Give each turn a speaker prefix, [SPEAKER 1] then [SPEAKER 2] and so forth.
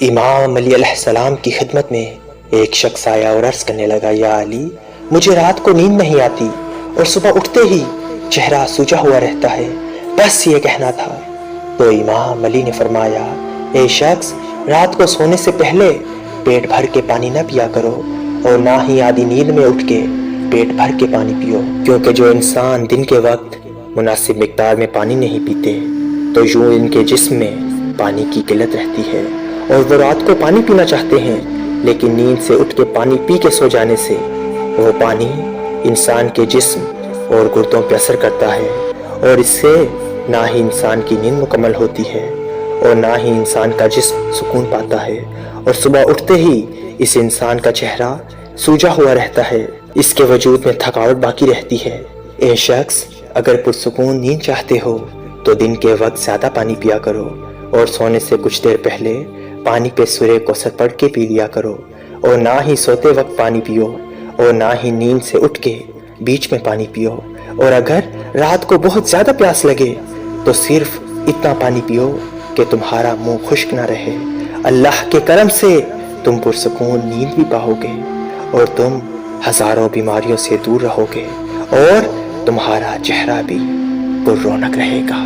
[SPEAKER 1] امام علی علیہ السلام کی خدمت میں ایک شخص آیا اور عرض کرنے لگا، یا علی، مجھے رات کو نیند نہیں آتی اور صبح اٹھتے ہی چہرہ سوجا ہوا رہتا ہے، بس یہ کہنا تھا۔ تو امام علی نے فرمایا، اے شخص، رات کو سونے سے پہلے پیٹ بھر کے پانی نہ پیا کرو اور نہ ہی آدھی نیند میں اٹھ کے پیٹ بھر کے پانی پیو، کیونکہ جو انسان دن کے وقت مناسب مقدار میں پانی نہیں پیتے تو یوں ان کے جسم میں پانی کی قلت رہتی ہے، اور وہ رات کو پانی پینا چاہتے ہیں لیکن نیند سے اٹھ کے پانی پی کے سو جانے سے وہ پانی انسان کے جسم اور گردوں پہ اثر کرتا ہے، اور اس سے نہ ہی انسان کی نیند مکمل ہوتی ہے اور نہ ہی انسان کا جسم سکون پاتا ہے، اور صبح اٹھتے ہی اس انسان کا چہرہ سوجا ہوا رہتا ہے، اس کے وجود میں تھکاوٹ باقی رہتی ہے۔ اے شخص، اگر پرسکون نیند چاہتے ہو تو دن کے وقت زیادہ پانی پیا کرو اور سونے سے کچھ دیر پہلے پانی پہ سورہ کوثر پڑھ کے پی لیا کرو، اور نہ ہی سوتے وقت پانی پیو اور نہ ہی نیند سے اٹھ کے بیچ میں پانی پیو، اور اگر رات کو بہت زیادہ پیاس لگے تو صرف اتنا پانی پیو کہ تمہارا منہ خشک نہ رہے۔ اللہ کے کرم سے تم پرسکون نیند بھی پاؤ گے اور تم ہزاروں بیماریوں سے دور رہو گے، اور تمہارا چہرہ بھی پر رونق رہے گا۔